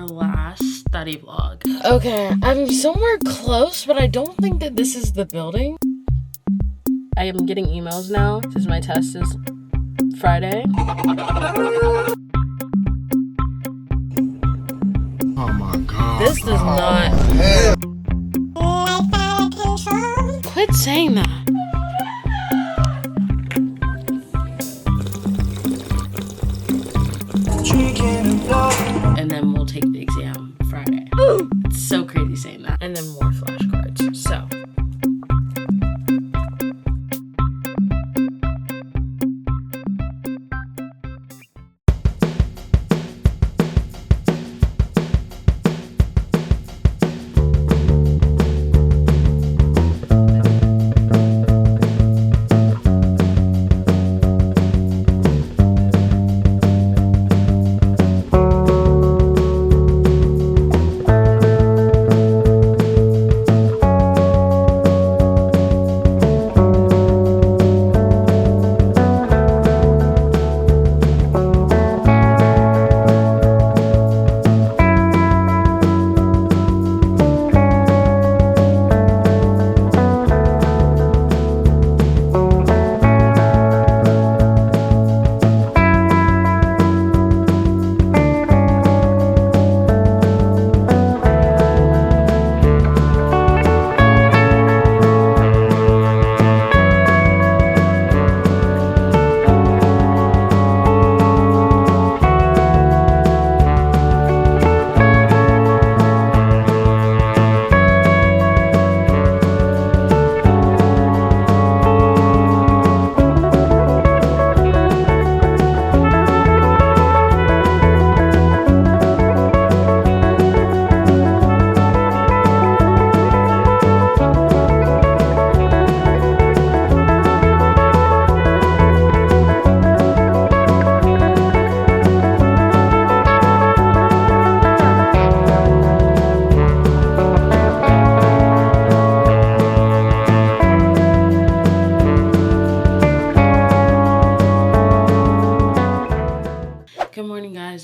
last study vlog. Okay, I'm somewhere close, but I don't think that this is the building. I am getting emails now since my test is Friday. Oh my god. This does not. Quit saying that. And then we'll take the exam Friday. It's so crazy saying that. And then more flashcards. So.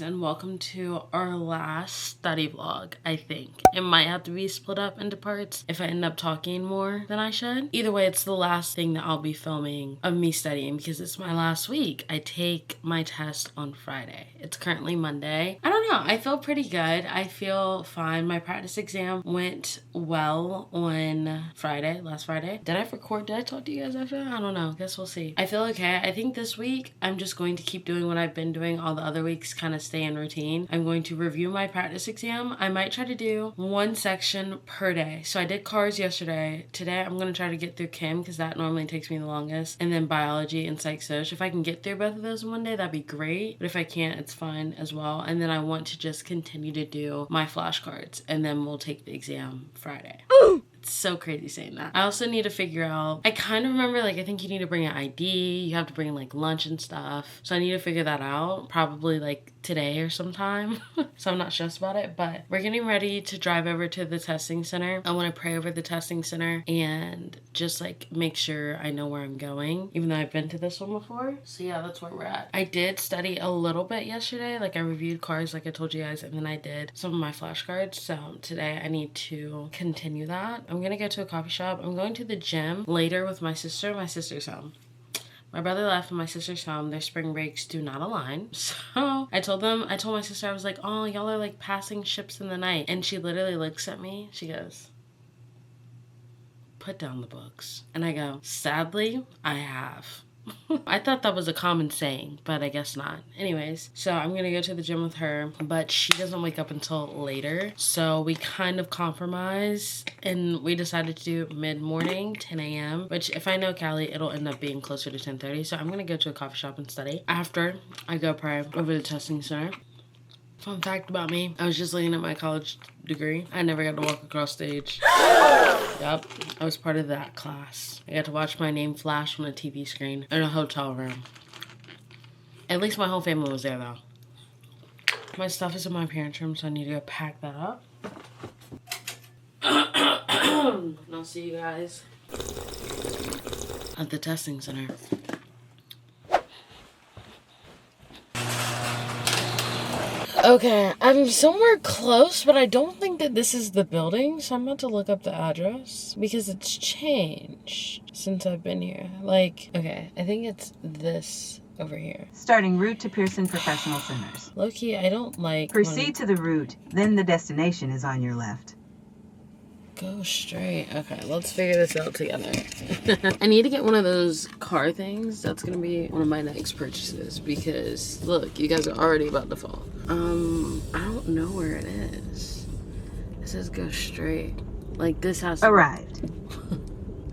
And welcome to our last study vlog. I think it might have to be split up into parts if I end up talking more than I should. Either way, it's the last thing that I'll be filming of me studying because it's my last week. I take my test on Friday. It's currently Monday. I don't know, I feel pretty good. I feel fine. My practice exam went well on Friday, last Friday. Did I record? Did I talk to you guys after that? I don't know, guess we'll see. I feel okay. I think this week I'm just going to keep doing what I've been doing all the other weeks, kind of stay in routine. I'm going to review my practice exam. I might try to do one section per day. So I did cars yesterday. Today I'm going to try to get through chem because that normally takes me the longest. And then biology and psych soc. If I can get through both of those in one day, that'd be great. But if I can't, it's fine as well. And then I want to just continue to do my flashcards. And then we'll take the exam Friday. It's so crazy saying that. I also need to figure out, I kind of remember, like, I think you need to bring an ID. You have to bring, like, lunch and stuff. So I need to figure that out. Probably, like, today or sometime. So I'm not stressed about it. But we're getting ready to drive over to the testing center. I want to pray over the testing center and just, like, make sure I know where I'm going. Even though I've been to this one before. So yeah, that's where we're at. I did study a little bit yesterday. Like, I reviewed cars like I told you guys. And then I did some of my flashcards. So today I need to continue that. I'm gonna go to a coffee shop. I'm going to the gym later with my sister. My sister's home. My brother left and my sister's home. Their spring breaks do not align. So I told my sister, I was like, oh, y'all are like passing ships in the night. And she literally looks at me. She goes, put down the books. And I go, sadly, I have. I thought that was a common saying, but I guess not. Anyways, so I'm gonna go to the gym with her, but she doesn't wake up until later. So we kind of compromise and we decided to do mid-morning, 10 a.m. Which if I know Callie, it'll end up being closer to 10:30. So I'm gonna go to a coffee shop and study. After I go pray over the testing center. Fun fact about me, I was just looking at my college degree. I never got to walk across stage. Yep, I was part of that class. I got to watch my name flash on a TV screen in a hotel room. At least my whole family was there though. My stuff is in my parents' room, so I need to go pack that up. And I'll see you guys at the testing center. Okay, I'm somewhere close, but I don't think that this is the building, so I'm about to look up the address because it's changed since I've been here. Like, okay, I think it's this over here. Starting route to Pearson Professional Centers. Low-key, I don't like... Proceed to the route, then the destination is on your left. Go straight. Okay, let's figure this out together. I need to get one of those car things. That's gonna be one of my next purchases because look, you guys are already about to fall. I don't know where it is. It says go straight. Like this has to... Arrived.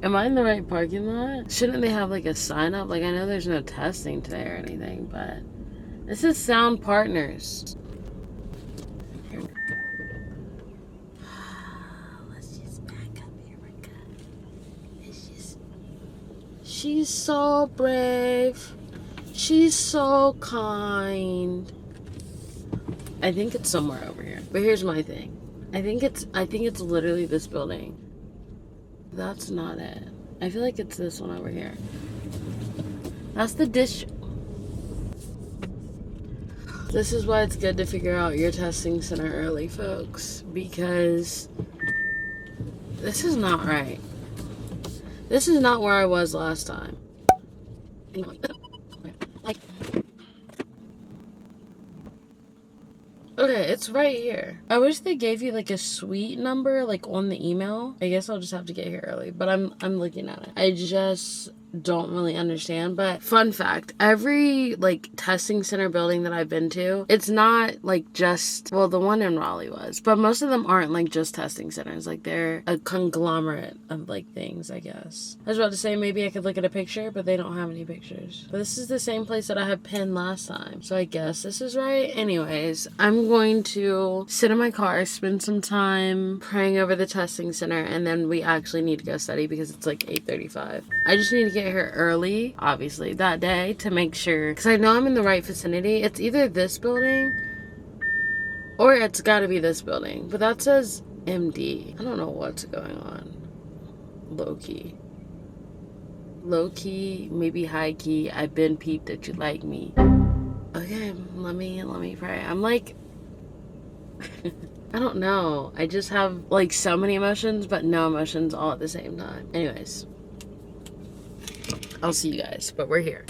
Am I in the right parking lot? Shouldn't they have like a sign up? Like I know there's no testing today or anything, but this is Sound Partners. She's so brave. She's so kind. I think it's somewhere over here. But here's my thing. I think it's literally this building. That's not it. I feel like it's this one over here. That's the dish. This is why it's good to figure out your testing center early, folks, because this is not right. This is not where I was last time. Okay, it's right here. I wish they gave you like a suite number like on the email. I guess I'll just have to get here early, but I'm looking at it. I just don't really understand. But fun fact, every like testing center building that I've been to, it's not like just, well, the one in Raleigh was, but most of them aren't like just testing centers. Like they're a conglomerate of like things, I guess. I was about to say maybe I could look at a picture, but they don't have any pictures. But this is the same place that I had pinned last time, so I guess this is right. Anyways, I'm going to sit in my car, spend some time praying over the testing center, and then we actually need to go study because it's like 8:35. I just need to get here early, obviously, that day to make sure, because I know I'm in the right vicinity. It's either this building or it's got to be this building, but that says MD. I don't know what's going on. Low-key, maybe high-key. I've been peeped that you like me. Okay, let me pray. I'm like I don't know. I just have like so many emotions, but no emotions all at the same time. Anyways, I'll see you guys, but we're here.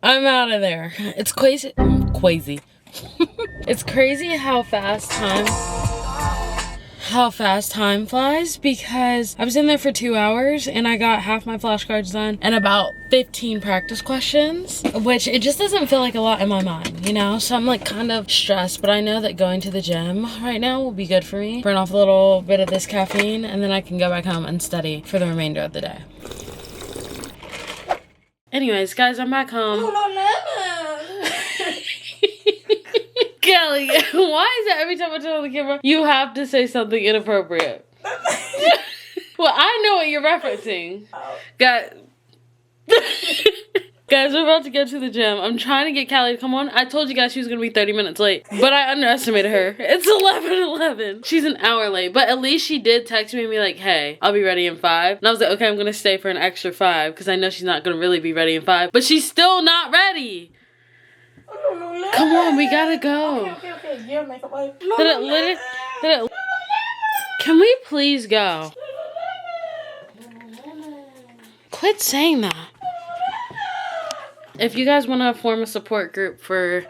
I'm out of there. It's crazy. It's crazy how fast time flies, because I was in there for 2 hours and I got half my flashcards done and about 15 practice questions, which it just doesn't feel like a lot in my mind, you know? So I'm like kind of stressed, but I know that going to the gym right now will be good for me. Burn off a little bit of this caffeine and then I can go back home and study for the remainder of the day. Anyways, guys, I'm back home. Kelly, why is it every time I turn on the camera, you have to say something inappropriate? Well, I know what you're referencing. Guys, guys, we're about to get to the gym. I'm trying to get Callie to come on. I told you guys she was going to be 30 minutes late, but I underestimated her. It's 11:11. She's an hour late, but at least she did text me and be like, hey, I'll be ready in 5. And I was like, okay, I'm going to stay for an extra 5 because I know she's not going to really be ready in 5, but she's still not ready. Come on, we gotta go. Okay. Yeah, makeup wipe. Can we please go? Quit saying that. If you guys want to form a support group for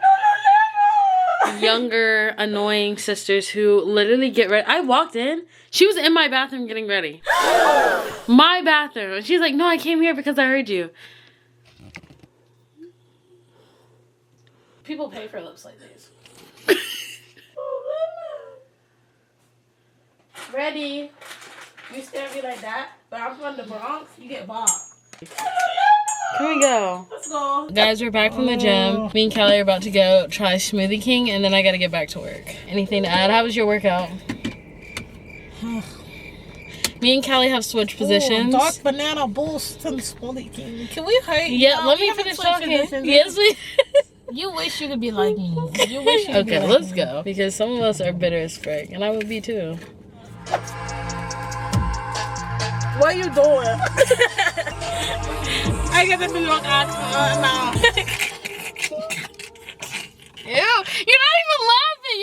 younger, annoying sisters who literally get ready. I walked in. She was in my bathroom getting ready. My bathroom. And she's like, no, I came here because I heard you. People pay for lips like these. Ready? You stare at me like that, but I'm from the Bronx. You get bobbed. Here we go. Let's go. Guys, we're back from the gym. Me and Callie are about to go try Smoothie King, and then I gotta get back to work. Anything to add? How was your workout? Me and Callie have switched positions. Dark banana boost and Smoothie King. Can we hurry? Yeah, let me finish talking. Yes, we. You wish you could be like me. You wish you could be Okay, like let's me. go. Because some of us are bitter as frick, and I would be too. What are you doing? I get the New York accent now. Ew, you're not even laughing.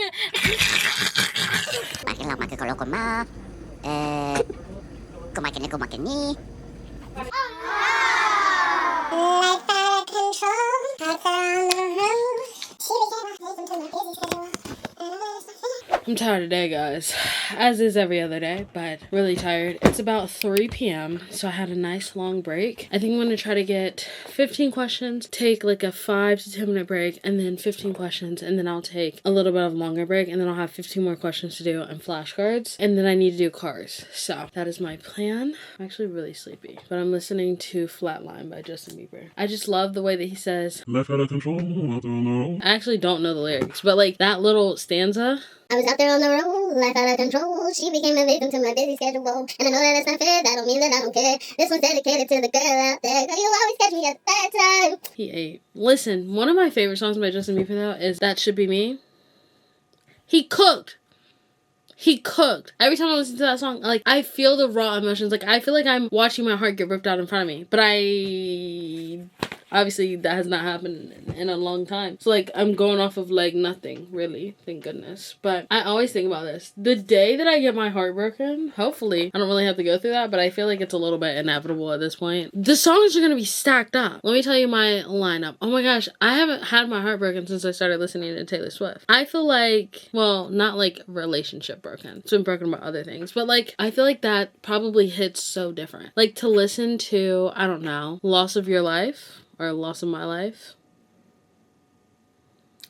I'm tired today, guys. As is every other day, but really tired. It's about 3 p.m., so I had a nice long break. I think I'm going to try to get 15 questions, take like a 5 to 10 minute break, and then 15 questions, and then I'll take a little bit of a longer break, and then I'll have 15 more questions to do and flashcards, and then I need to do cars. So that is my plan. I'm actually really sleepy, but I'm listening to Flatline by Justin Bieber. I just love the way that he says, Left out of control, out there on the road. I actually don't know the lyrics, but like that little stanza, I was out there on the road, life out of control. She became a victim to my busy schedule. And I know that it's not fair, that don't mean that I don't care. This one's dedicated to the girl out there. Girl, you always catch me at the bad time. he ate. Listen, one of my favorite songs by Justin Bieber though is That Should Be Me. He cooked. Every time I listen to that song, like, I feel the raw emotions. Like, I feel like I'm watching my heart get ripped out in front of me. But obviously, that has not happened in a long time. So, like, I'm going off of, like, nothing, really. Thank goodness. But I always think about this. The day that I get my heart broken, hopefully, I don't really have to go through that, but I feel like it's a little bit inevitable at this point. The songs are going to be stacked up. Let me tell you my lineup. Oh my gosh, I haven't had my heart broken since I started listening to Taylor Swift. I feel like, well, not like relationship broken. It's been broken about other things. But, like, I feel like that probably hits so different. Like, to listen to, I don't know, Loss of Your Life or Loss of My Life.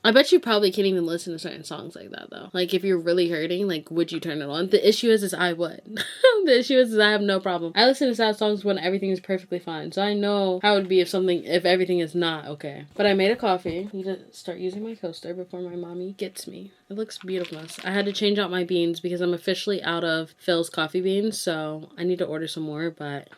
I bet you probably can't even listen to certain songs like that, though. Like, if you're really hurting, like, would you turn it on? The issue is I would. The issue is I have no problem. I listen to sad songs when everything is perfectly fine. So I know how it would be if everything is not okay. But I made a coffee. I need to start using my coaster before my mommy gets me. It looks beautiful. I had to change out my beans because I'm officially out of Phil's coffee beans. So I need to order some more, but...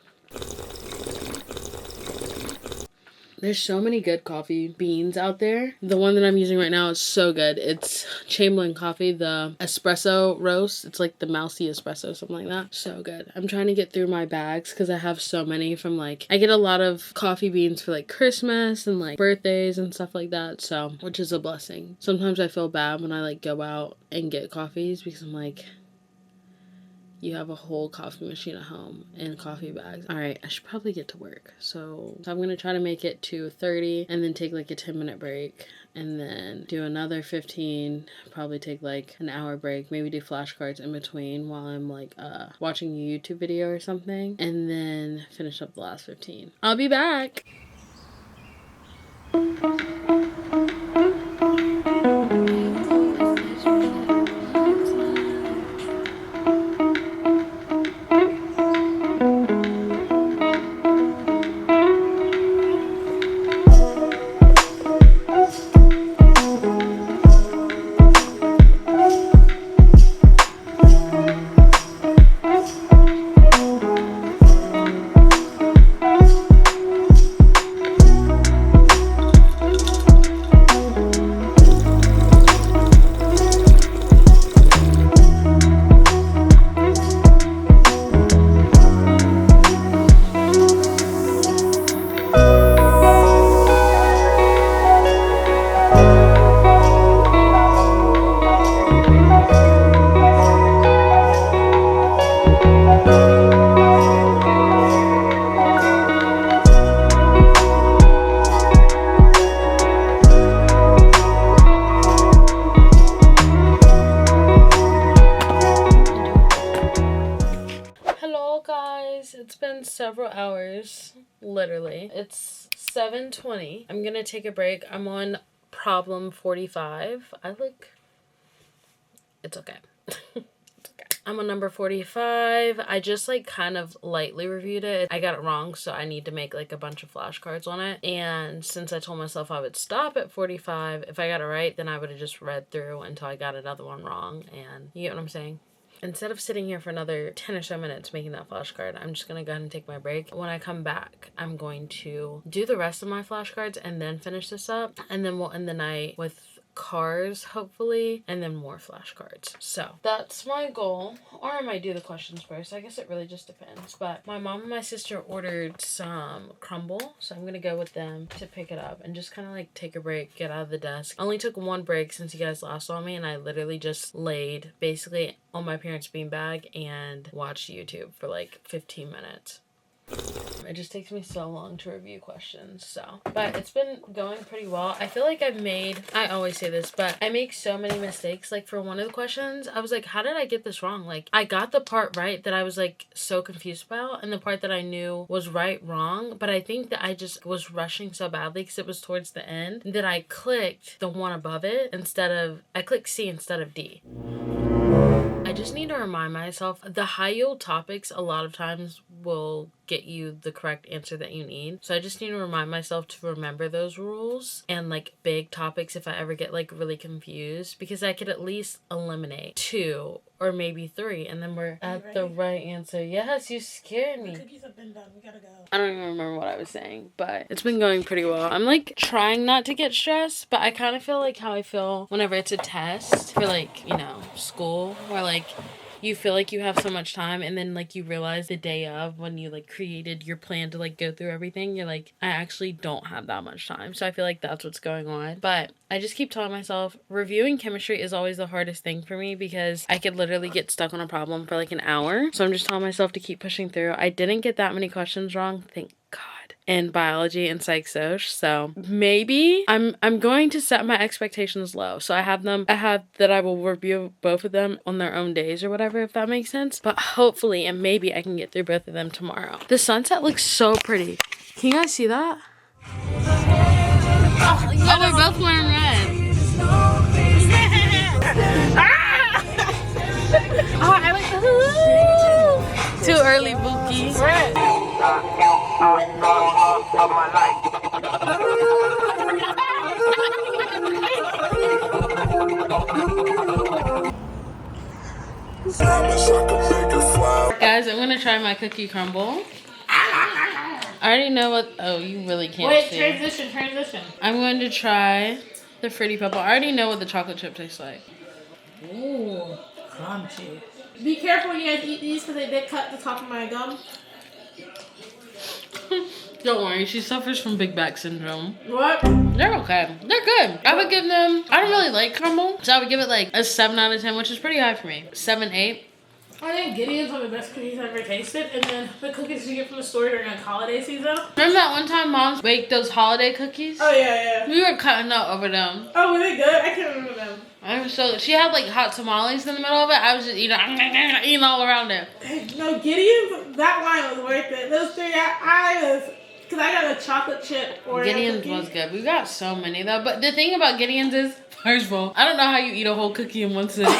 There's so many good coffee beans out there. The one that I'm using right now is so good. It's Chamberlain Coffee, the espresso roast. It's like the mousy espresso, something like that. So good. I'm trying to get through my bags because I have so many from like, I get a lot of coffee beans for like Christmas and like birthdays and stuff like that. So, which is a blessing. Sometimes I feel bad when I like go out and get coffees because I'm like, you have a whole coffee machine at home and coffee bags. All right, I should probably get to work. So I'm going to try to make it to 30 and then take like a 10-minute break and then do another 15, probably take like an hour break, maybe do flashcards in between while I'm like watching a YouTube video or something, and then finish up the last 15. I'll be back. hours. Literally. It's 7:20. I'm gonna take a break. I'm on problem 45. It's okay. I'm on number 45. I just like kind of lightly reviewed it. I got it wrong, so I need to make like a bunch of flashcards on it. And since I told myself I would stop at 45, if I got it right, then I would have just read through until I got another one wrong. And you get what I'm saying? Instead of sitting here for another 10 or so minutes making that flashcard, I'm just going to go ahead and take my break. When I come back, I'm going to do the rest of my flashcards and then finish this up. And then we'll end the night with cars, hopefully, and then more flashcards. So that's my goal. Or I might do the questions first. I guess it really just depends. But my mom and my sister ordered some crumble, so I'm gonna go with them to pick it up and just kind of like take a break, get out of the desk. I only took one break since you guys last saw me, and I literally just laid basically on my parents' beanbag and watched YouTube for like 15 minutes. It just takes me so long to review questions, so. But it's been going pretty well. I feel like I always say this, but I make so many mistakes. Like for one of the questions, I was like, how did I get this wrong? Like I got the part right that I was like so confused about, and the part that I knew was right, wrong. But I think that I just was rushing so badly because it was towards the end that I clicked the one above it I clicked C instead of D. I just need to remind myself the high yield topics a lot of times will get you the correct answer that you need. So I just need to remind myself to remember those rules and like big topics if I ever get like really confused, because I could at least eliminate 2 or maybe 3 and then we're at the right answer. Yes, you scared me. The cookies have been done. We gotta go. I don't even remember what I was saying, but it's been going pretty well. I'm like trying not to get stressed, but I kind of feel like how I feel whenever it's a test for like, you know, school, where like you feel like you have so much time and then like you realize the day of when you like created your plan to like go through everything, you're like, I actually don't have that much time. So I feel like that's what's going on. But I just keep telling myself reviewing chemistry is always the hardest thing for me because I could literally get stuck on a problem for like an hour. So I'm just telling myself to keep pushing through. I didn't get that many questions wrong, thank God, in biology and psych soc. So maybe I'm going to set my expectations low. So I have that I will review both of them on their own days or whatever, if that makes sense. But hopefully and maybe I can get through both of them tomorrow. The sunset looks so pretty. Can you guys see that? Oh, yeah, they're both wearing red. Oh, I like the too early, Bookie. Red. Guys, I'm gonna try my cookie crumble. I already know what. Oh, you really can't. Wait, see. transition. I'm going to try the Fruity Pebble. I already know what the chocolate chip tastes like. Ooh, crunchy. Be careful when you guys eat these because they did cut the top of my gum. Don't worry, she suffers from big back syndrome. What? They're okay. They're good. I would give them, I don't really like crumble, so I would give it like a 7 out of 10, which is pretty high for me. 7, 8. I think Gideon's one of the best cookies I've ever tasted. And then the cookies you get from the store during like holiday season. Remember that one time Mom baked those holiday cookies? Oh, yeah. We were cutting up over them. Oh, were they good? I can't remember them. She had like hot tamales in the middle of it. I was just eating all around it. No, Gideon's, that line was worth it. Those 3, because I got a chocolate chip Oreo Gideon's cookie. was good. We got so many though. But the thing about Gideon's is, first of all, I don't know how you eat a whole cookie in one sitting.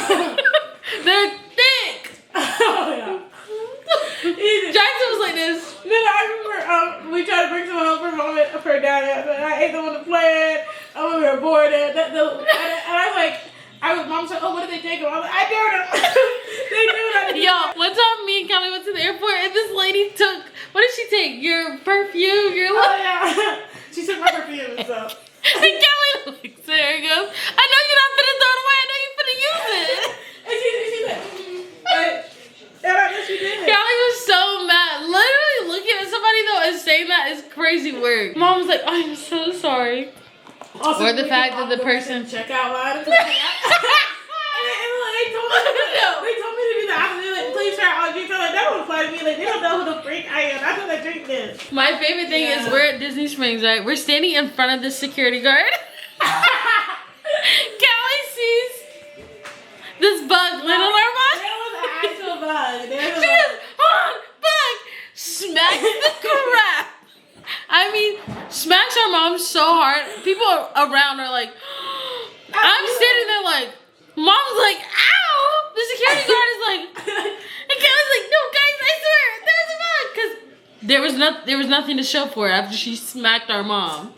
They're thick. Oh, yeah. Jackson was like this. Then I remember we tried to bring some home for mom and for dad, and I ate them on the plane. We were bored, and I was like, Mom said, oh, what did they take them? I was like, I dared them. They knew that. Yo, one time me and Kelly went to the airport, and this lady took, what did she take? Your perfume, your Oh, yeah. She took my perfume, so. And Kelly looks there and goes, I know you're not finna throw it away. I know you're finna use it. And she said, and I know she did. Kelly was so mad. Literally looking at somebody though and saying that is crazy work. Mom was like, I'm so sorry. Also, or the fact that the person checkout line. They told me to do that. They're like, please try all drinks. I'm like, that won't apply to me. Like, they don't know who the freak I am. That's what I drink this. My favorite thing is we're at Disney Springs, right? We're standing in front of the security guard. Kelly sees this bug land on our body. There was an actual bug. She goes, hold on, bug! Smacks the crap our mom so hard. People around are like, I'm sitting there like, mom's like, ow! The security guard is like, and Kelly's like, no, guys, I swear, there's a bug. Because there was nothing to show for it after she smacked our mom.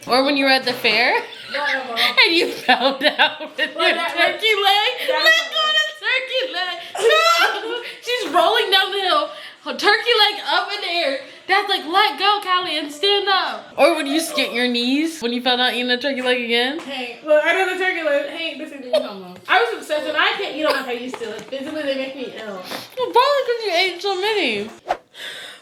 Or when you were at the fair and you fell down with your turkey leg. Let go of the turkey leg. No! She's rolling down the hill, her turkey leg up in the air. Dad's like, let go, Callie, and stand up. Or when you skint your knees when you fell out eating a turkey leg again. Hey, look, I know the turkey leg. Hey, this is what I'm talking about. I was obsessed and I can't eat them like I used to. Like, physically, they make me ill. Well, probably because you ate so many.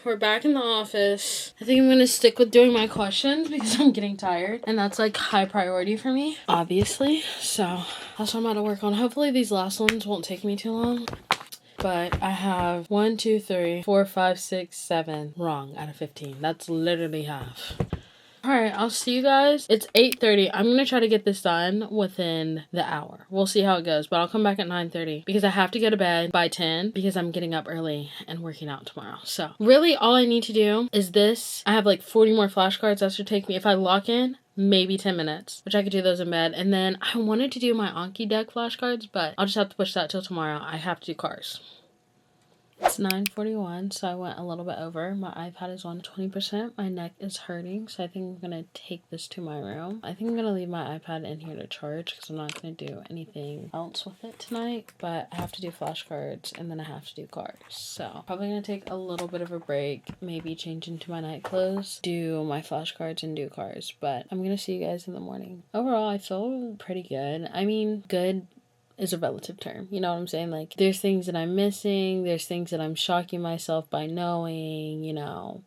We're back in the office. I think I'm gonna stick with doing my questions because I'm getting tired. And that's like high priority for me, obviously. So that's what I'm about to work on. Hopefully these last ones won't take me too long. But I have 1, 2, 3, 4, 5, 6, 7 wrong out of 15. That's literally half. Alright, I'll see you guys. It's 8:30. I'm going to try to get this done within the hour. We'll see how it goes, but I'll come back at 9:30 because I have to go to bed by 10 because I'm getting up early and working out tomorrow. So really all I need to do is this. I have like 40 more flashcards. That should take me, if I lock in, maybe 10 minutes, which I could do those in bed. And then I wanted to do my Anki deck flashcards, but I'll just have to push that till tomorrow. I have to do cars. It's 9:41, so I went a little bit over. My iPad is on 20%. My neck is hurting, so I think I'm going to take this to my room. I think I'm going to leave my iPad in here to charge because I'm not going to do anything else with it tonight. But I have to do flashcards, and then I have to do cars. So probably going to take a little bit of a break, maybe change into my night clothes, do my flashcards, and do cars. But I'm going to see you guys in the morning. Overall, I feel pretty good. I mean, good is a relative term, you know what I'm saying? Like, there's things that I'm missing, there's things that I'm shocking myself by knowing, you know,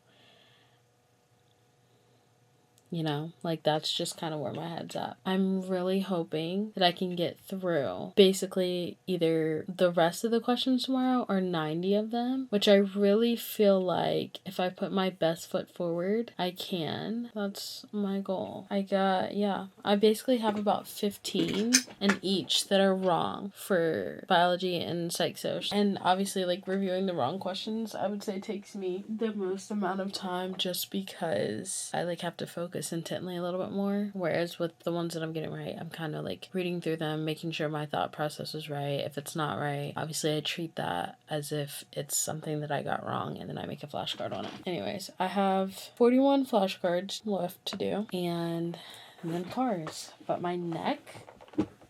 like that's just kind of where my head's at. I'm really hoping that I can get through basically either the rest of the questions tomorrow or 90 of them, which I really feel like if I put my best foot forward, I can. That's my goal. I basically have about 15 in each that are wrong for biology and psych social. And obviously, like, reviewing the wrong questions, I would say takes me the most amount of time just because I like have to focus intently a little bit more, whereas with the ones that I'm getting right, I'm kind of like reading through them, making sure my thought process is right. If it's not right, obviously I treat that as if it's something that I got wrong, and then I make a flashcard on it. Anyways, I have 41 flashcards left to do, and then cars, but my neck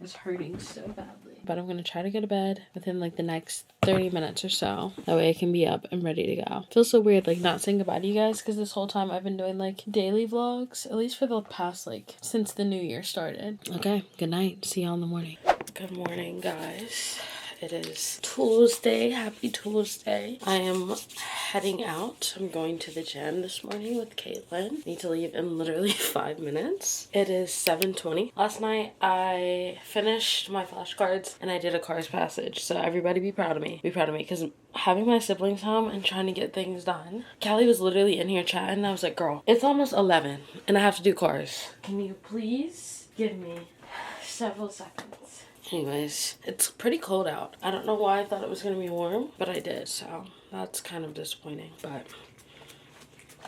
is hurting so badly. But I'm going to try to go to bed within like the next 30 minutes or so. That way I can be up and ready to go. Feels so weird like not saying goodbye to you guys because this whole time I've been doing like daily vlogs, at least for the past like since the new year started. Okay, good night. See y'all in the morning. Good morning, guys. It is Tuesday. Happy Tuesday. I am heading out. I'm going to the gym this morning with Caitlin. Need to leave in literally 5 minutes. It is 7:20. Last night I finished my flashcards and I did a Cars passage. So everybody be proud of me. Be proud of me because having my siblings home and trying to get things done. Callie was literally in here chatting and I was like, girl, it's almost 11 and I have to do Cars. Can you please give me several seconds? Anyways, it's pretty cold out. I don't know why I thought it was going to be warm, but I did, so that's kind of disappointing. But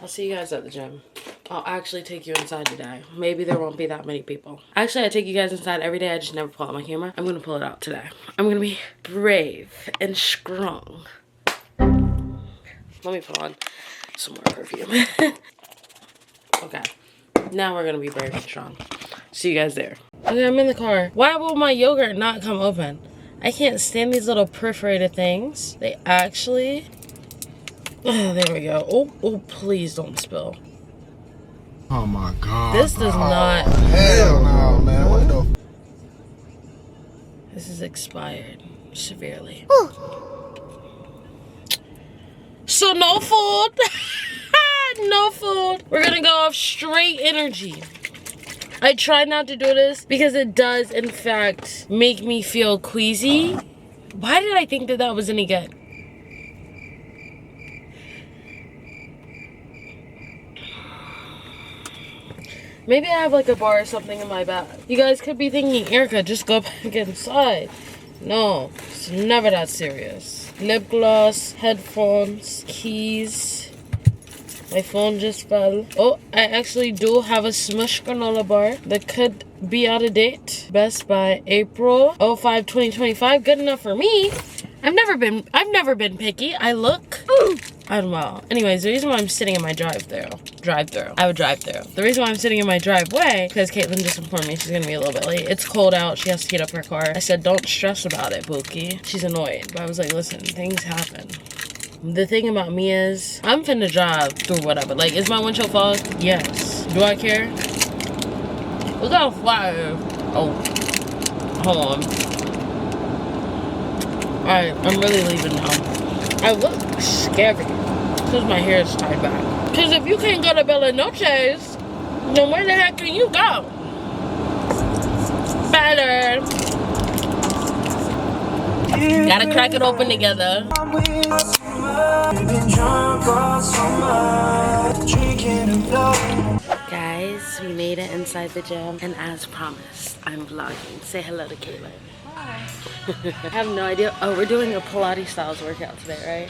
I'll see you guys at the gym. I'll actually take you inside today. Maybe there won't be that many people. Actually, I take you guys inside every day. I just never pull out my camera. I'm going to pull it out today. I'm going to be brave and strong. Let me put on some more perfume. Okay. Now we're going to be brave and strong. See you guys there. Okay, I'm in the car. Why will my yogurt not come open? I can't stand these little perforated things. They actually... Oh, there we go. Oh, please don't spill. Oh my God. This does not... Hell no, man. What the... This is expired severely. So no food. No food. We're gonna go off straight energy. I try not to do this because it does, in fact, make me feel queasy. Why did I think that that was any good? Maybe I have like a bar or something in my bag. You guys could be thinking, Erica, just go back inside. No, it's never that serious. Lip gloss, headphones, keys. My phone just fell. Oh, I actually do have a Smush granola bar that could be out of date. Best by April 5, 2025. Good enough for me. I've never been picky. I look. I don't know. Anyways, the reason why I'm sitting in my drive-through. I have a drive-through. The reason why I'm sitting in my driveway, because Caitlin just informed me she's gonna be a little bit late. It's cold out. She has to heat up her car. I said, don't stress about it, Bookie. She's annoyed. But I was like, listen, things happen. The thing about me is, I'm finna drive through whatever. Like, is my windshield fogged? Yes. Do I care? Look how flat it is. Oh. Hold on. Alright, I'm really leaving now. I look scary because my hair is tied back. Because if you can't go to Bella Noche's, then where the heck can you go? Better. Gotta crack it open together. Guys, we made it inside the gym, and as promised, I'm vlogging. Say hello to Caitlin. I have no idea. Oh, we're doing a Pilates styles workout today, right?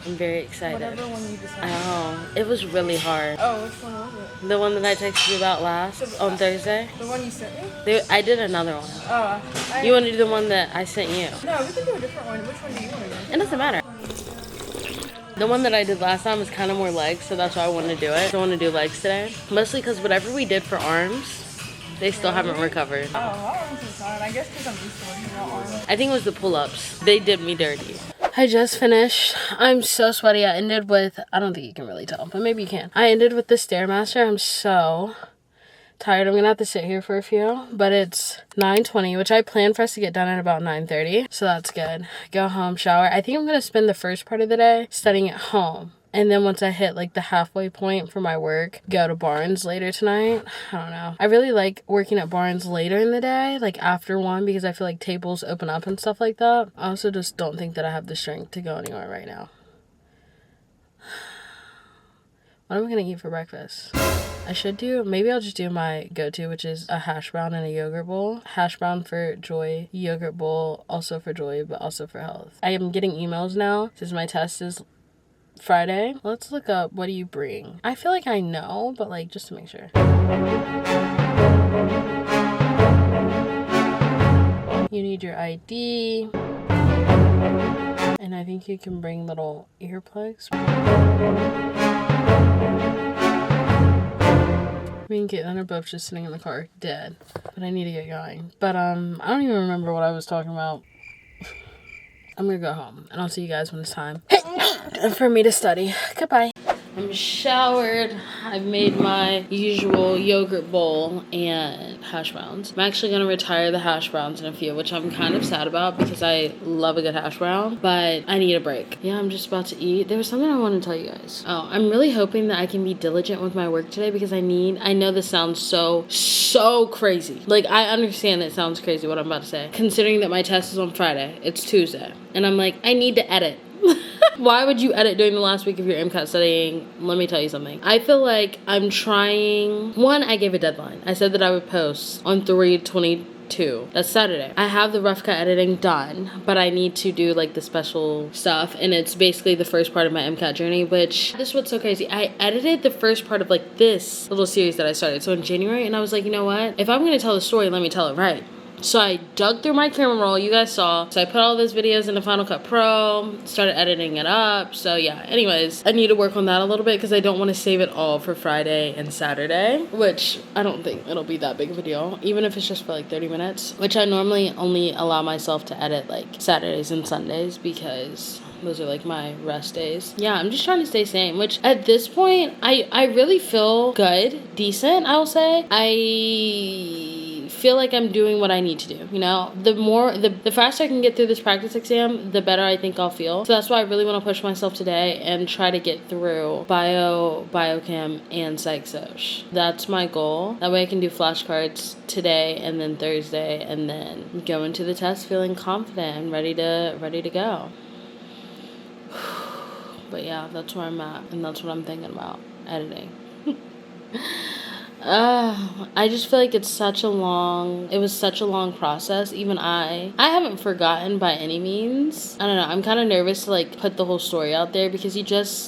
I'm very excited. Whatever one you decide. Oh, it was really hard. Oh, which one was it? The one that I texted you about last on Thursday. The one you sent me? I did another one. Oh. You want to do the one that I sent you? No, we can do a different one. Which one do you want to do? It doesn't matter. The one that I did last time was kind of more legs, so that's why I wanted to do it. I want to do legs today. Mostly because whatever we did for arms, they still haven't recovered. Oh, arms is fine. I guess because I'm used to working out arms. I think it was the pull-ups. They did me dirty. I just finished. I'm so sweaty. I ended with, I don't think you can really tell, but maybe you can. I ended with the Stairmaster. I'm so tired. I'm gonna have to sit here for a few, but it's 9:20, which I planned for us to get done at about 9:30, so that's good. Go home, shower. I think I'm gonna spend the first part of the day studying at home. And then once I hit like the halfway point for my work, go to Barnes later tonight. I don't know. I really like working at Barnes later in the day, like after 1, because I feel like tables open up and stuff like that. I also just don't think that I have the strength to go anywhere right now. What am I gonna eat for breakfast? Maybe I'll just do my go-to, which is a hash brown and a yogurt bowl. Hash brown for Joy, yogurt bowl also for Joy, but also for health. I am getting emails now since my test is Friday. Let's look up, what do you bring? I feel like I know, but like just to make sure. You need your ID. And I think you can bring little earplugs. Me and Caitlin are both just sitting in the car, dead. But I need to get going. But I don't even remember what I was talking about. I'm gonna go home, and I'll see you guys when it's time for me to study. Goodbye. I'm showered. I've made my usual yogurt bowl and hash browns. I'm actually gonna retire the hash browns in a few, which I'm kind of sad about because I love a good hash brown, but I need a break. Yeah, I'm just about to eat. There was something I wanted to tell you guys. Oh, I'm really hoping that I can be diligent with my work today because I know this sounds so crazy. Like, I understand it sounds crazy what I'm about to say, considering that my test is on Friday. It's Tuesday. And I'm like, I need to edit. Why would you edit during the last week of your MCAT studying? Let me tell you something. I feel like I'm trying. One, I gave a deadline. I said that I would post on 3/22. That's Saturday. I have the rough cut editing done, but I need to do like the special stuff, and it's basically the first part of my MCAT journey, which, this is what's so crazy. I edited the first part of like this little series that I started, so in January, and I was like, you know what? If I'm gonna tell the story, let me tell it right. So I dug through my camera roll, you guys saw. So I put all those videos into Final Cut Pro, started editing it up. So yeah, anyways, I need to work on that a little bit because I don't want to save it all for Friday and Saturday, which I don't think it'll be that big of a deal, even if it's just for like 30 minutes, which I normally only allow myself to edit like Saturdays and Sundays because those are like my rest days. Yeah, I'm just trying to stay sane, which at this point, I really feel good, decent, I will say. I feel like I'm doing what I need to do, you know? The faster I can get through this practice exam, the better I think I'll feel. So that's why I really want to push myself today and try to get through biochem, and psych soc. That's my goal. That way I can do flashcards today and then Thursday and then go into the test feeling confident and ready to go. But yeah, that's where I'm at, and that's what I'm thinking about, editing. I just feel like it was such a long process. Even I haven't forgotten by any means. I don't know, I'm kind of nervous to like put the whole story out there because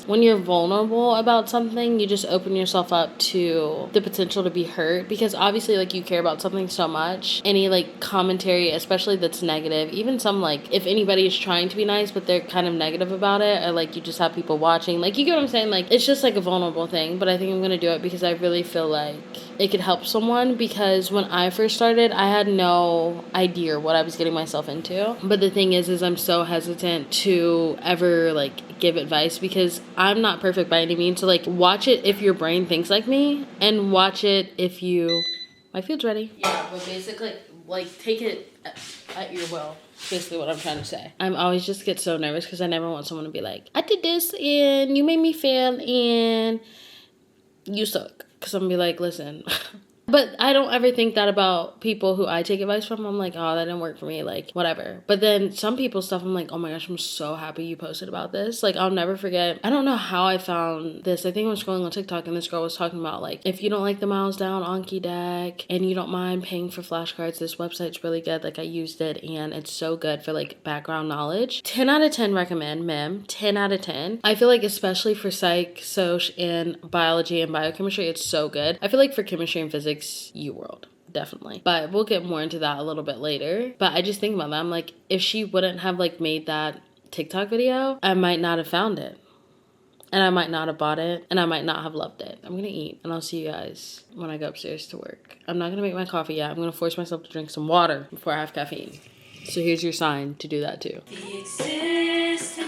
when you're vulnerable about something, you just open yourself up to the potential to be hurt, because obviously like you care about something so much. Any like commentary, especially that's negative, even some like if anybody is trying to be nice but they're kind of negative about it, or like you just have people watching, like, you get what I'm saying, like it's just like a vulnerable thing. But I think I'm gonna do it because I really feel like it could help someone, because when I first started, I had no idea what I was getting myself into. But the thing is I'm so hesitant to ever like give advice because I'm not perfect by any means. So like, watch it if your brain thinks like me, and watch it if you... My field's ready. Yeah, but basically, like, take it at your will. Basically what I'm trying to say. I'm always just get so nervous because I never want someone to be like, I did this and you made me fail and you suck. Because I'm going to be like, listen. But I don't ever think that about people who I take advice from. I'm like, oh, that didn't work for me, like, whatever. But then some people's stuff, I'm like, oh my gosh, I'm so happy you posted about this. Like, I'll never forget. I don't know how I found this. I think I was scrolling on TikTok and this girl was talking about, like, if you don't like the Miles Down Anki deck and you don't mind paying for flashcards, this website's really good. Like, I used it and it's so good for, like, background knowledge. 10 out of 10 recommend, mem. 10 out of 10. I feel like especially for psych, soc, and biology and biochemistry, it's so good. I feel like for chemistry and physics, UWorld, definitely. But we'll get more into that a little bit later. But I just think about that. I'm like, if she wouldn't have like made that TikTok video, I might not have found it. And I might not have bought it. And I might not have loved it. I'm gonna eat. And I'll see you guys when I go upstairs to work. I'm not gonna make my coffee yet. I'm gonna force myself to drink some water before I have caffeine. So here's your sign to do that too. The existence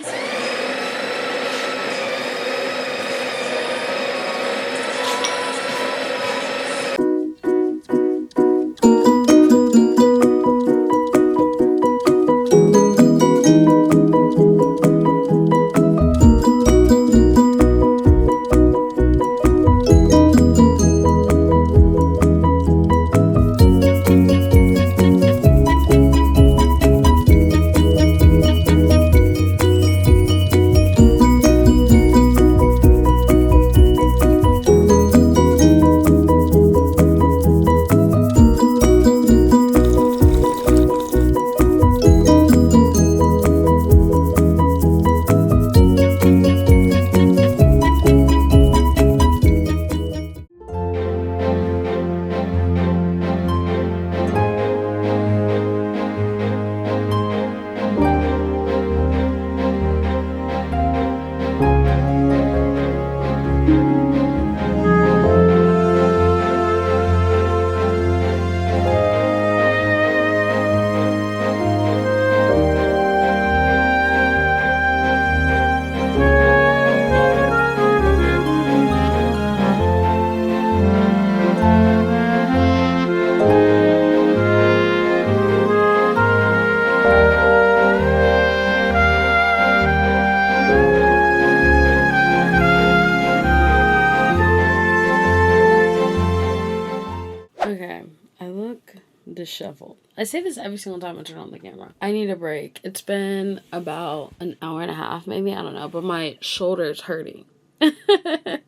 disheveled. I say this every single time I turn on the camera. I need a break. It's been about an hour and a half, maybe. I don't know. But my shoulder's hurting. I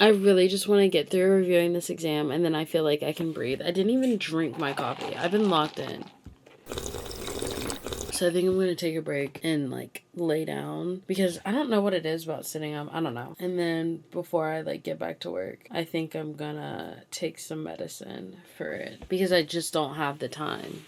really just want to get through reviewing this exam and then I feel like I can breathe. I didn't even drink my coffee. I've been locked in. So I think I'm going to take a break and like lay down because I don't know what it is about sitting up. I don't know. And then before I like get back to work, I think I'm going to take some medicine for it because I just don't have the time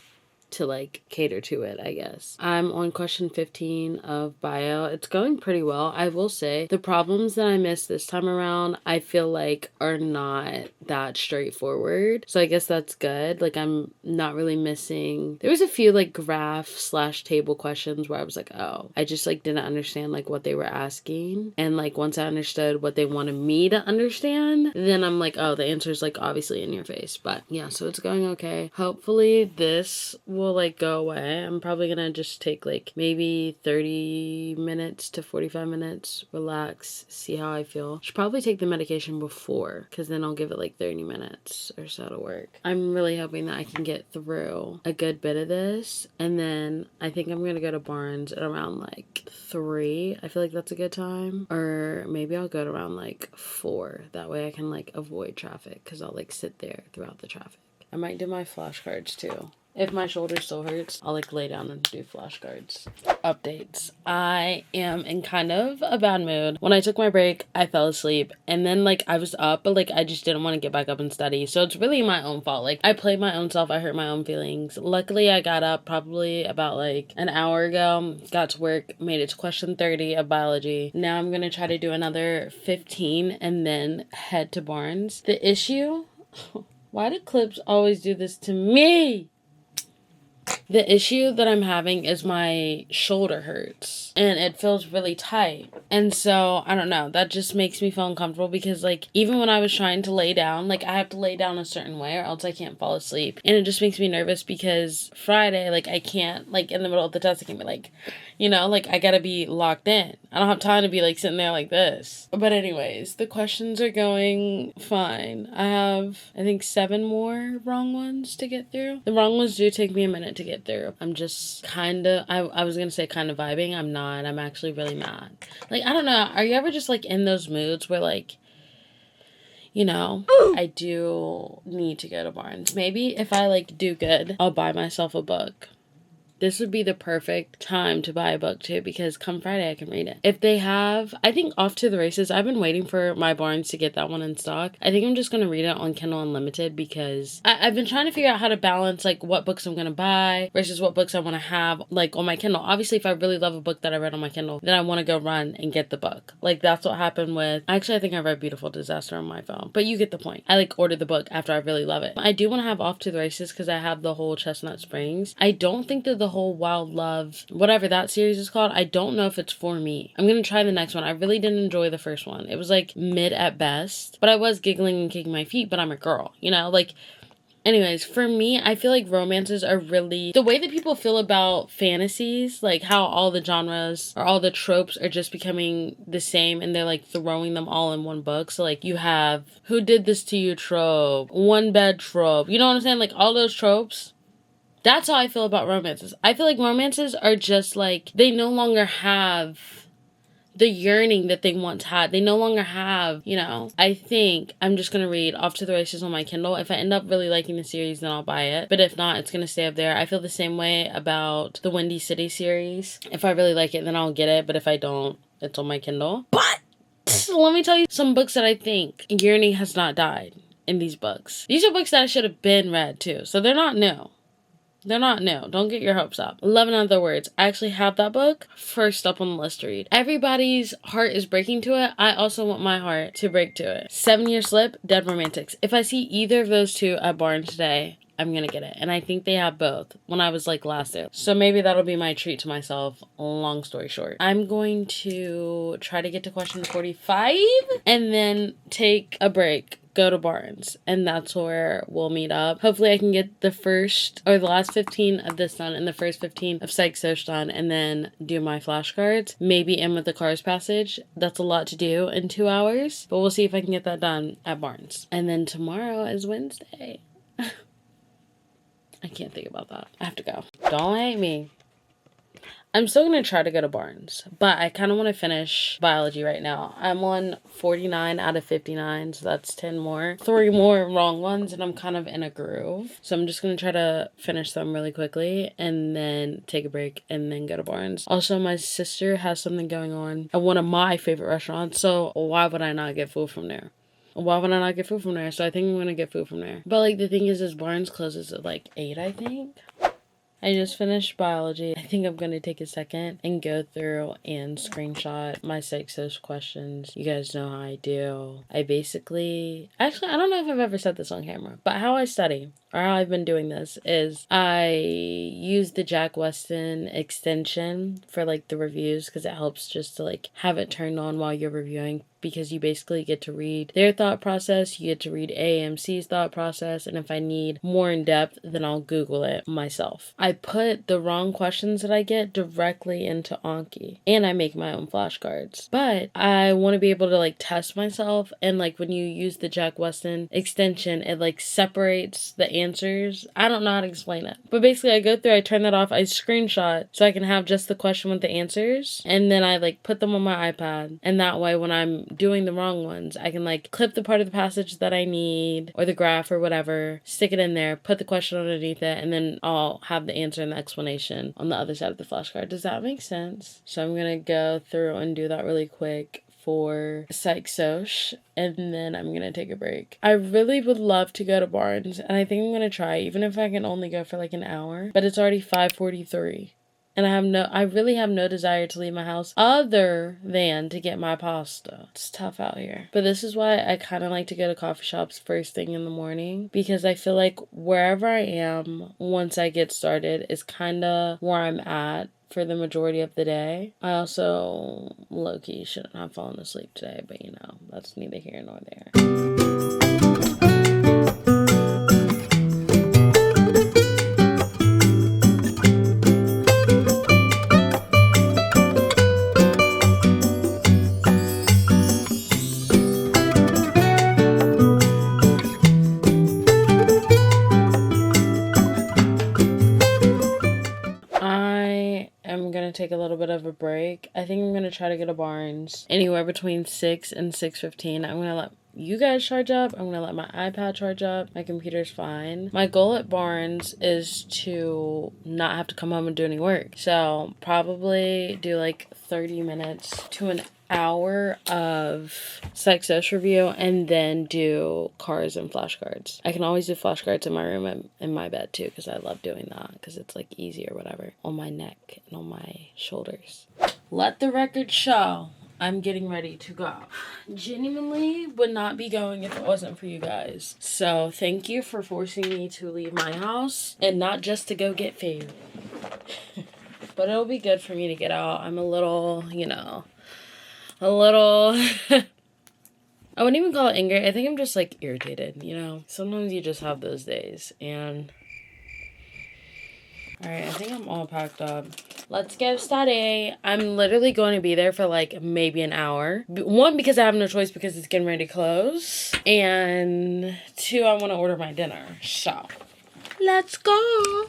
to like cater to it, I guess. I'm on question 15 of bio. It's going pretty well. I will say the problems that I missed this time around, I feel like are not that straightforward. So I guess that's good. Like I'm not really missing. There was a few like graph/table questions where I was like, oh, I just like didn't understand like what they were asking. And like once I understood what they wanted me to understand, then I'm like, oh, the answer is like obviously in your face. But yeah, so it's going okay. Hopefully this will will like go away. I'm probably gonna just take like maybe 30 minutes to 45 minutes, relax, see how I feel. Should probably take the medication before, because then I'll give it like 30 minutes or so to work. I'm really hoping that I can get through a good bit of this, and then I think I'm gonna go to Barnes at around like 3. I feel like that's a good time. Or maybe I'll go at around like 4. That way I can like avoid traffic, because I'll like sit there throughout the traffic. I might do my flashcards too. If my shoulder still hurts, I'll like lay down and do flashcards. Updates. I am in kind of a bad mood. When I took my break, I fell asleep, and then like I was up, but like I just didn't want to get back up and study. So it's really my own fault. Like I played my own self. I hurt my own feelings. Luckily, I got up probably about like an hour ago, got to work, made it to question 30 of biology. Now I'm gonna try to do another 15 and then head to Barnes. The issue, why do clips always do this to me? The issue that I'm having is my shoulder hurts and it feels really tight. And so, I don't know, that just makes me feel uncomfortable, because like even when I was trying to lay down, like I have to lay down a certain way or else I can't fall asleep. And it just makes me nervous because Friday, like I can't, like in the middle of the test, I can be like, you know, like I gotta be locked in. I don't have time to be like sitting there like this. But anyways, the questions are going fine. I have, I think 7 more wrong ones to get through. The wrong ones do take me a minute to get through. I'm just kind of, I was gonna say kind of vibing. I'm not. I'm actually really mad. Like, I don't know. Are you ever just like in those moods where like, you know, I do need to go to Barnes. Maybe if I like do good, I'll buy myself a book. This would be the perfect time to buy a book too, because come Friday I can read it. If they have, I think Off to the Races, I've been waiting for my Barnes to get that one in stock. I think I'm just going to read it on Kindle Unlimited, because I've been trying to figure out how to balance like what books I'm going to buy versus what books I want to have like on my Kindle. Obviously, if I really love a book that I read on my Kindle, then I want to go run and get the book. Like that's what happened with, actually I think I read Beautiful Disaster on my phone, but you get the point. I like ordered the book after I really love it. I do want to have Off to the Races because I have the whole Chestnut Springs. I don't think that the whole Wild Love, whatever that series is called, I don't know if it's for me. I'm gonna try the next one. I really didn't enjoy the first one. It was like mid at best, but I was giggling and kicking my feet, but I'm a girl, you know, like. Anyways, for me, I feel like romances are really the way that people feel about fantasies, like how all the genres or all the tropes are just becoming the same and they're like throwing them all in one book. So like you have who did this to you trope, one bed trope, you know what I'm saying? Like all those tropes. That's how I feel about romances. I feel like romances are just like, they no longer have the yearning that they once had. They no longer have, you know. I think I'm just going to read Off to the Races on my Kindle. If I end up really liking the series, then I'll buy it. But if not, it's going to stay up there. I feel the same way about the Windy City series. If I really like it, then I'll get it. But if I don't, it's on my Kindle. But let me tell you some books that I think yearning has not died in these books. These are books that I should have been read too. So they're not new. They're not new. Don't get your hopes up. 11 Other Words. I actually have that book first up on the list to read. Everybody's heart is breaking to it. I also want my heart to break to it. 7 Year Slip, Dead Romantics. If I see either of those two at Barnes today, I'm gonna get it. And I think they have both when I was like last there. So maybe that'll be my treat to myself. Long story short. I'm going to try to get to question 45 and then take a break. Go to Barnes, and that's where we'll meet up. Hopefully I can get the first or the last 15 of this done and the first 15 of Psych Soch done, and then do my flashcards. Maybe end with the Cars passage. That's a lot to do in 2 hours, but we'll see if I can get that done at Barnes. And then tomorrow is Wednesday. I can't think about that. I have to go. Don't hate me. I'm still going to try to go to Barnes, but I kind of want to finish biology right now. I'm on 49 out of 59, so that's 10 more. 3 more wrong ones, and I'm kind of in a groove. So I'm just going to try to finish them really quickly, and then take a break, and then go to Barnes. Also, my sister has something going on at one of my favorite restaurants, so why would I not get food from there? Why would I not get food from there? So I think I'm going to get food from there. But, like, the thing is Barnes closes at, like, 8, I think. I just finished biology. I think I'm going to take a second and go through and screenshot my Psych Soch questions. You guys know how I do. I basically, actually, I don't know if I've ever said this on camera, but how I study, or how I've been doing this, is I use the Jack Weston extension for like the reviews, because it helps just to like have it turned on while you're reviewing, because you basically get to read their thought process, you get to read AMC's thought process, and if I need more in depth, then I'll Google it myself. I put the wrong questions that I get directly into Anki, and I make my own flashcards. But I want to be able to like test myself, and like when you use the Jack Weston extension, it like separates the answers. I don't know how to explain it, but basically I go through, I turn that off, I screenshot so I can have just the question with the answers, and then I like put them on my iPad, and that way when I'm doing the wrong ones, I can like clip the part of the passage that I need or the graph or whatever, stick it in there, put the question underneath it, and then I'll have the answer and the explanation on the other side of the flashcard. Does that make sense? So I'm gonna go through and do that really quick for Psych Soch, and then I'm gonna take a break. I really would love to go to Barnes, and I think I'm gonna try, even if I can only go for like an hour, but it's already 5:43. And I really have no desire to leave my house other than to get my pasta. It's tough out here. But this is why I kind of like to go to coffee shops first thing in the morning, because I feel like wherever I am once I get started is kind of where I'm at for the majority of the day. I also low-key shouldn't have fallen asleep today, but you know, that's neither here nor there. Take a little bit of a break. I think I'm gonna try to go to Barnes anywhere between 6 and 6:15. I'm gonna let you guys charge up. I'm gonna let my iPad charge up. My computer's fine. My goal at Barnes is to not have to come home and do any work. So probably do like 30 minutes to an hour of Psych Soch review, and then do cars and flashcards. I can always do flashcards in my room and in my bed too, because I love doing that, because it's like easy or whatever on my neck and on my shoulders. Let the record show I'm getting ready to go. Genuinely would not be going if it wasn't for you guys. So thank you for forcing me to leave my house, and not just to go get food. But it'll be good for me to get out. I'm a little, I wouldn't even call it anger. I think I'm just like irritated, Sometimes you just have those days. And alright, I think I'm all packed up. Let's go study. I'm literally going to be there for like maybe an hour. One, because I have no choice because it's getting ready to close. And two, I want to order my dinner. So, let's go.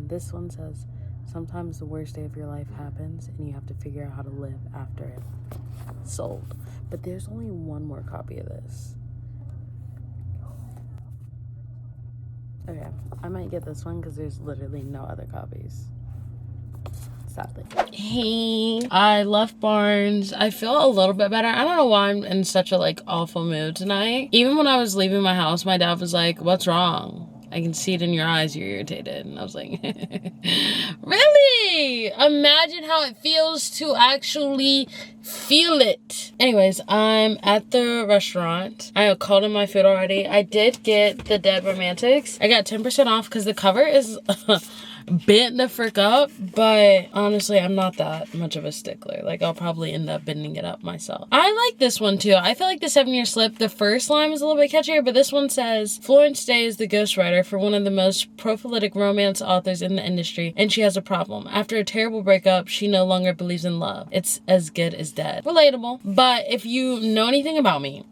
This one says, sometimes the worst day of your life happens and you have to figure out how to live after it. Sold. But there's only one more copy of this. Okay, I might get this one because there's literally no other copies. Sadly. Hey, I left Barnes. I feel a little bit better. I don't know why I'm in such a awful mood tonight. Even when I was leaving my house, my dad was like, "What's wrong? I can see it in your eyes, you're irritated." And I was like, really? Imagine how it feels to actually feel it. Anyways, I'm at the restaurant. I called in my food already. I did get the Dead Romantics. I got 10% off because the cover is bent the frick up, but honestly, I'm not that much of a stickler. Like, I'll probably end up bending it up myself. I like this one too. I feel like the 7-year slip, the first line was a little bit catchier, but this one says, Florence Day is the ghostwriter for one of the most prolific romance authors in the industry, and she has a problem. After a terrible breakup, she no longer believes in love. It's as good as dead. Relatable. But if you know anything about me,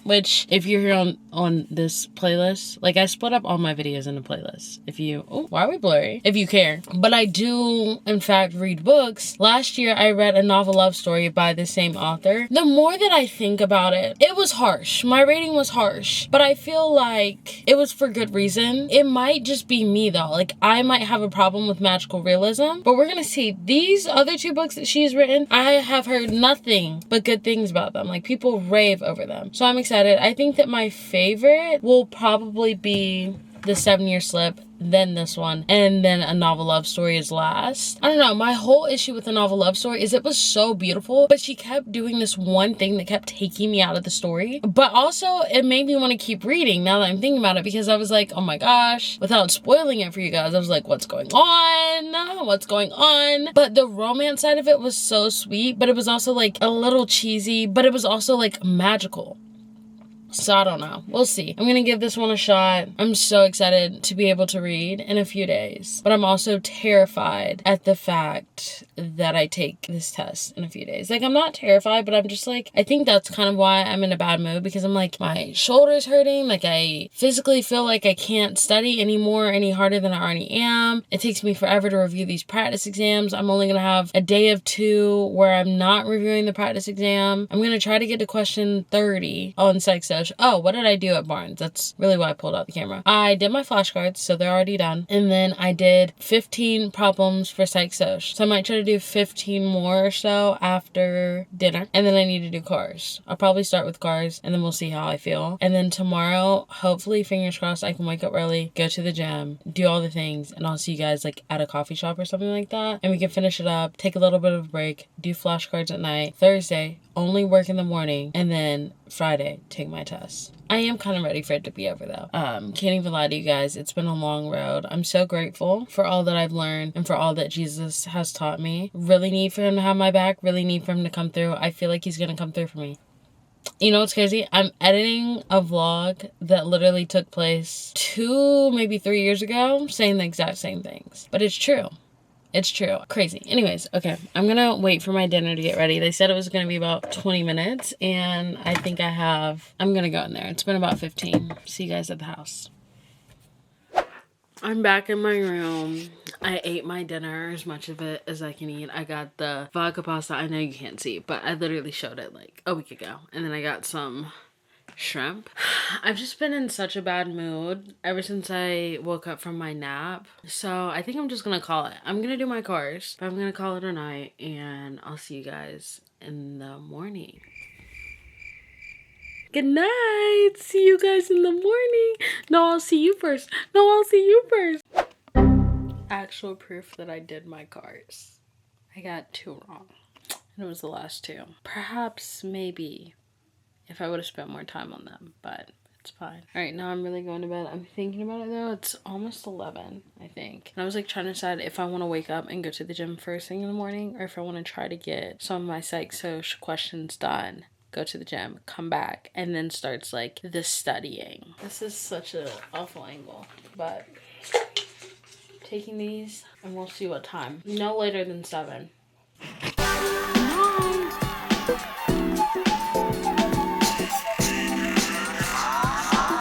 which if you're here on this playlist, like I split up all my videos into playlists. If you, oh, why are we blurry? If you care. But I do, in fact, read books. Last year, I read a novel love story by the same author. The more that I think about it, it was harsh. My rating was harsh, but I feel like it was for good reason. It might just be me though. Like I might have a problem with magical realism, but we're gonna see. These other 2 books that she's written, I have heard nothing but good things about them. Like people rave over them. So I'm excited. I think that my favorite will probably be the 7-year slip, then this one, and then a novel love story is last. I don't know, my whole issue with the novel love story is it was so beautiful, but she kept doing this one thing that kept taking me out of the story. But also, it made me want to keep reading now that I'm thinking about it, because I was like, oh my gosh, without spoiling it for you guys, I was like, what's going on? What's going on? But the romance side of it was so sweet, but it was also like a little cheesy, but it was also like magical. So I don't know. We'll see. I'm gonna give this one a shot. I'm so excited to be able to read in a few days. But I'm also terrified at the fact that I take this test in a few days. Like, I'm not terrified, but I'm just like, I think that's kind of why I'm in a bad mood, because I'm like, my shoulder's hurting. Like, I physically feel like I can't study anymore any harder than I already am. It takes me forever to review these practice exams. I'm only gonna have a day of 2 where I'm not reviewing the practice exam. I'm gonna try to get to question 30 on Psych Social. Oh, what did I do at Barnes? That's really why I pulled out the camera. I did my flashcards, so they're already done. And then I did 15 problems for Psych Soc. So I might try to do 15 more or so after dinner. And then I need to do cars. I'll probably start with cars, and then we'll see how I feel. And then tomorrow, hopefully, fingers crossed, I can wake up early, go to the gym, do all the things, and I'll see you guys like at a coffee shop or something like that. And we can finish it up, take a little bit of a break, do flashcards at night. Thursday, only work in the morning, and then Friday, take my test. I am kind of ready for it to be over though. Can't even lie to you guys. It's been a long road. I'm so grateful for all that I've learned and for all that Jesus has taught me. Really need for him to have my back. Really need for him to come through. I feel like he's gonna come through for me. You know what's crazy? I'm editing a vlog that literally took place 2, maybe 3 years ago, saying the exact same things. But it's true. It's true. Crazy. Anyways, okay. I'm gonna wait for my dinner to get ready. They said it was gonna be about 20 minutes, and I think I'm gonna go in there. It's been about 15. See you guys at the house. I'm back in my room. I ate my dinner, as much of it as I can eat. I got the vodka pasta. I know you can't see, but I literally showed it like a week ago. And then I got some shrimp. I've just been in such a bad mood ever since I woke up from my nap. So I think I'm just gonna call it. I'm gonna do my cars, but I'm gonna call it a night, and I'll see you guys in the morning. Good night. See you guys in the morning. No, I'll see you first. Actual proof that I did my cars. I got 2 wrong. And it was the last 2. Perhaps, maybe, if I would have spent more time on them, but it's fine. All right, now I'm really going to bed. I'm thinking about it though. It's almost 11, I think. And I was like trying to decide if I want to wake up and go to the gym first thing in the morning, or if I want to try to get some of my Psych Soc questions done, go to the gym, come back, and then starts like the studying. This is such an awful angle, but taking these and we'll see what time. No later than 7.